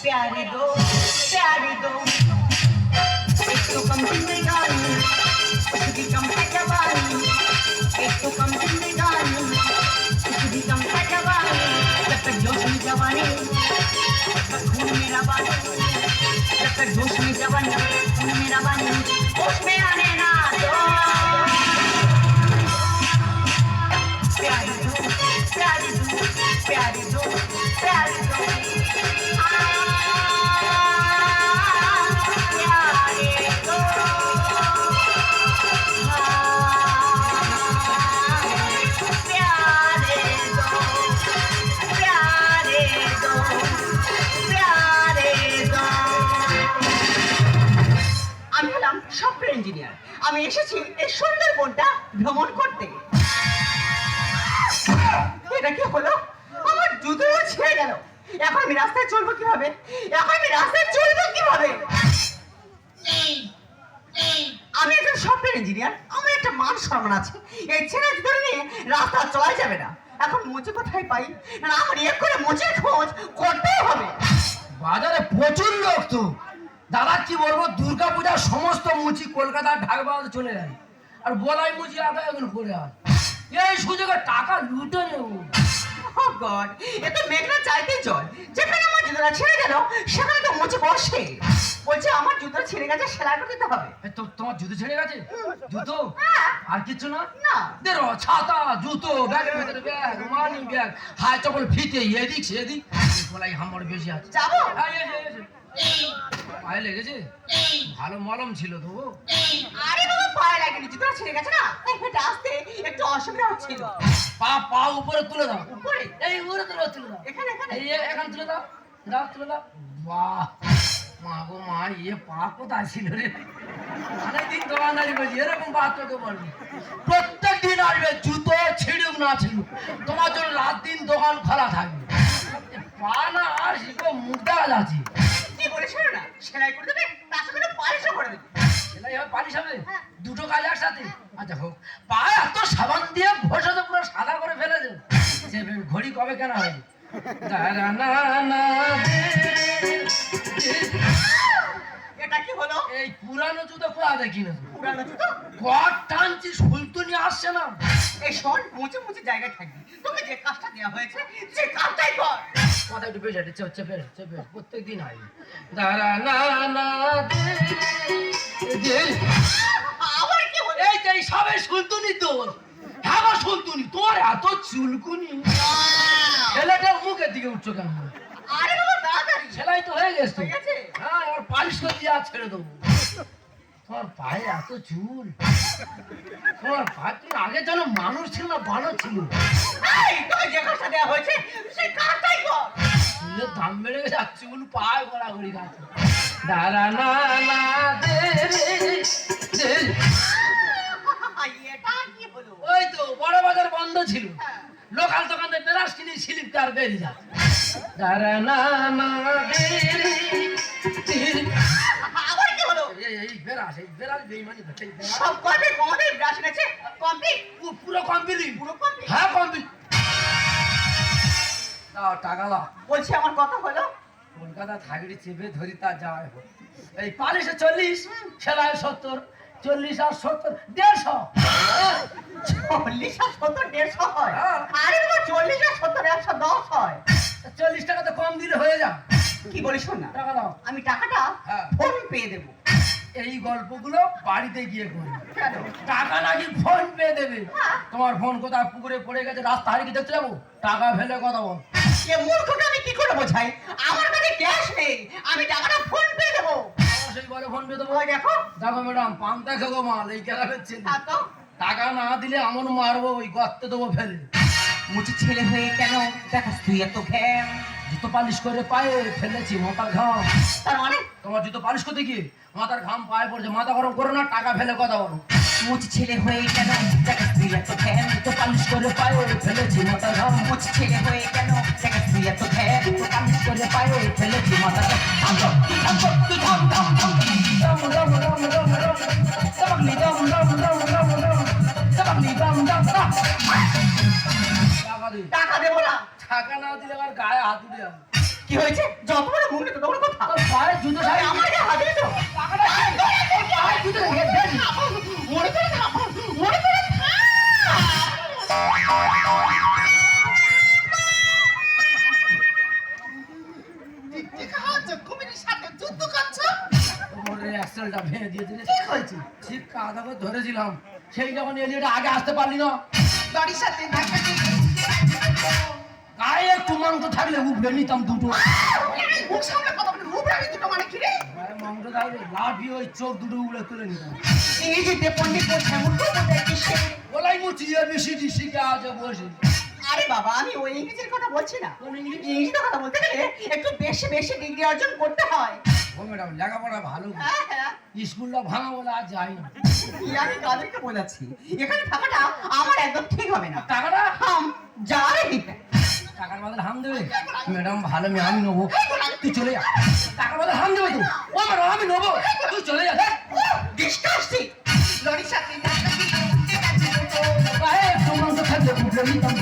प्यारे दो एक तो कम जिंदगानी कुछ भी कम है जवानी एक तो कम जिंदगानी कुछ भी कम है जवानी जब तक जोश में जवानी जब तक खून मेरा बानी जब तक जोश में जवानी खून मेरा बानी होश में आने ना दो प्यारे दो प्यारे दो प्यारे दो प्यारे दो সফটওয়্যার ইঞ্জিনিয়ার আমি এসেছি এই সুন্দরবনটা ভ্রমণ করতে এটা কি হলো আমার জুতো ছিঁড়ে গেল এখন আমি রাস্তায় চলবো কিভাবে আমি একজন সফটওয়্যার ইঞ্জিনিয়ার আমার একটা মান সম্মান আছে এই ছেঁড়া জুতো নিয়ে রাস্তা চলা যাবে না এখন মুচি কোথায় পাই না আমার এক করে মুচির খোঁজ করতেই হবে বাজারে প্রচুর লোক তো দাদা কি বলবো দুর্গা পূজার সমস্ত মুচি কলকাতা ঢাকা চলে যায় আর বলাই মুচি আদায় এখন করে হয় এই সুযোগে টাকা লুটে নেব Oh God, এ তো মেঘনা চাইতেই জল যেখানে আমার জুতোটা ছিঁড়ে গেল সেখানে তো মুচি বসে বলছে আমার জুতো ছিঁড়ে গেছে সেলাই করে দিতে হবে তোমার জুতো ছিঁড়ে গেছে জুতো হ্যাঁ। আর কিছু না না দেখো ছাতা জুতো ব্যাগের ভিতরে ব্যাগ মানি ব্যাগ হাই চপল ফিতে এদিক সেদিক বলাই হামড় বেশি আছে যাবো পায়ে লেগেছে ভালো মলম ছিল তো আরে বাবা পায়ে লাগেনি জুতোটা ছিঁড়ে গেছে না হেঁটে আসতে একটু অসুবিধা হচ্ছিল পা উপরে তুলে দাও উপরে এই উপরে তুলে দাও এখানে এই এখানে তুলে দাও তুলে দাও বাহ মা গো মা পা কোথায় ছিল রে অনেকদিন দোকানদারি করছি এরকম পা তোকে বলবি প্রত্যেক দিন আসবে জুতো ছিঁড়ুক না ছিড়ুক তোমার জন্য রাত দিন দোকান খোলা থাকবে পা না আসবে মুখ দেখা যাচ্ছে কি বলে শোনো না সেলাই করে দেবে তার সঙ্গে পালিশও করে দেবে সেলাই হবে পালিশ হবে দুটো কাজ একসাথে আচ্ছা হোক পা এত সাবান দিয়ে ঘষে তো পুরো সাদা করে ফেলেছে সে ঘড়ি কবে কেন হয় এটা কি হলো এই পুরানো জুতো কোয়া দেখি না পুরানো জুতো কট টানছি সুলতুনি আসছে না এই শোন মুচে মুচে জায়গায় থাকবি তোকে যে কাজটা দেওয়া হয়েছে যে কাজটাই কর কথা একটু বেশি চেপে প্রত্যেক দিন হয় দাঁড়া না না আবার কি হলো এই যে সবে সুলতুনি তোর হ্যাঁ গো সুলতুনি তোর এত চুলকুনি ছেলেটার মুখের দিকে উঠছো কেন আরে বাবা তাড়াতাড়ি সেলাই তো হয়ে গেছে হয়ে গেছে হ্যাঁ এবার পালিশ করে দিয়ে আর ছেড়ে দেবো তোমার পায়ে এত চুল তোমার পা তুমি আগে যেন মানুষ ছিল না বানর ছিল এই তোকে যে কাজটা দেওয়া হয়েছে সেই কাজটাই কর চুলের দাম বেড়ে গেছে আর চুল পায়ে গড়াগড়ি গাছে দাঁড়া না না এটা কি হলো ওই তো বড় বাজার বন্ধ ছিল লোকাল দোকানে বেরাস কিনে স্লিপ কার বেরিয়ে যাচ্ছে দাঁড়া না না আবার কি হলো এই বেরাস বেইমানি করছে সব কবে কমে ব্রাশ গেছে কমপ্লিট পুরো কমপ্লিট হ্যাঁ কমপ্লিট দাও টাকা দাও বলছি আমার কথা হলো কলকাতা থাকড়ি চেপে ধরি তা যাওয়াই হোক এই পালিশে 40 সেলাই 70 40 আর 70 150 40 আর 70 150 হয় আরে বাবা 40 আর 70 110 হয় 40 টাকা তো কম দিলে হয়ে যা কি বলিস শোন না টাকা দাও আমি টাকাটা ফোন পে দেবো এই গল্পগুলো বাড়িতে গিয়ে করি টাকা নাকি ফোন পে দেবে তোমার ফোন কোথায় পুকুরে পড়ে গেছে রাস্তা হারিয়ে দেখতে যাবো টাকা ফেলে কথা বল এ মূর্খকে আমি কি করে বোঝাই আমার কাছে ক্যাশ নেই আমি টাকাটা ফোন পে দেবো সেই বলে ফোন পে দেবো ওই দেখো ম্যাডাম পান্তা খাবো মাল এই গ্রামের ছেলে তো টাকা না দিলে এমন মারবো ওই গর্তে দেবো ফেলে মুচি ছেলে হয়ে কেন দেখাস তুই এত ঘ্যাম জুতো পালিশ করে পায়ে ফেলেছি মাথার ঘাম তার মানে তোমার জুতো পালিশ করতে গিয়ে মাথার ঘাম পায়ে পড়ছে মাথা গরম করো না টাকা ফেলে কথা বলো মুচি ছেলে হয়ে কেন দেখাস তুই এত ঘ্যাম জুতো পালিশ করে পায়ে ফেলেছি মাথার ঘাম মুচি ছেলে হয়ে কেন দেখাস তুই এত ঘ্যাম জুতো পালিশ করে পায়ে ফেলেছি মাথার ঘাম তুই থাম থাম থাম রাম রাম রাম রাম রাম সাবাকলি রাম রাম রাম রাম রাম সাবাকলি রাম রাম টাকা দেবো না টাকা না দিলে আমার গায়ে হাত দিয়ে কি হয়েছে? যত বড় মুখ নেই তত বড় কথা। তোর পায়ে জুতো আরে ছাড়ি আমার গায়ে হাত দিয়েছো? টাকাটা কি? তোর পায়ে জুতো রেখে দে। মনে করে থাম, মনে করে তোর অ্যাক্সেলটা ভেঙে দিয়ে দিলে ঠিক হয়েছে। ঠিক কাঁধা করে ধরেছিলাম, সেই যখন এলিয়েটা আগে আসতে পারলি না। গাড়ির সাথে ধাক্কা দিয়ে গায়ে একটু মাংস থাকলে উঠবে নিতাম দুটো। মুখ সামনে কথা বলে মুখ রাখি দুটো মানে কি রে? গায়ে মাংস থাকলে লাফিয়ে ওই চোখ দুটো উড়ে তুলে নিতাম। ইংরেজিতে পণ্ডিত বলছে মুখ দেখছে। বলাই মুচি এবিসিডি শিখে আছে বসে। আরে বাবা আমি ওই ইংরেজির কথা বলছি না। কোন ইংলিশ? ইংরেজিতে কথা বলতে গেলে একটু বেশি বেশি ডিগ্রি অর্জন করতে হয়। ও ম্যাডাম লেখাপড়া ভালো, হ্যাঁ হ্যাঁ স্কুলটা ভাঙা বলে আর যাই না। আমি কাদেরকে বোঝাচ্ছি এখানে থাকাটা আমার একদম ঠিক হবে না। টাকাটা হাম যারে টাকার বদলে হাম দেবে? ম্যাডাম ভালো মেয়ে, আমি নেবো, তুই চলে যা। টাকার বদলে হাম দেবে তো? ও ম্যাডাম আমি নেবো, তুই চলে যা। ডিসকাস্টিং লরির সাথে গায়ে একটু মাংস থাকলে উঠবে নিতাম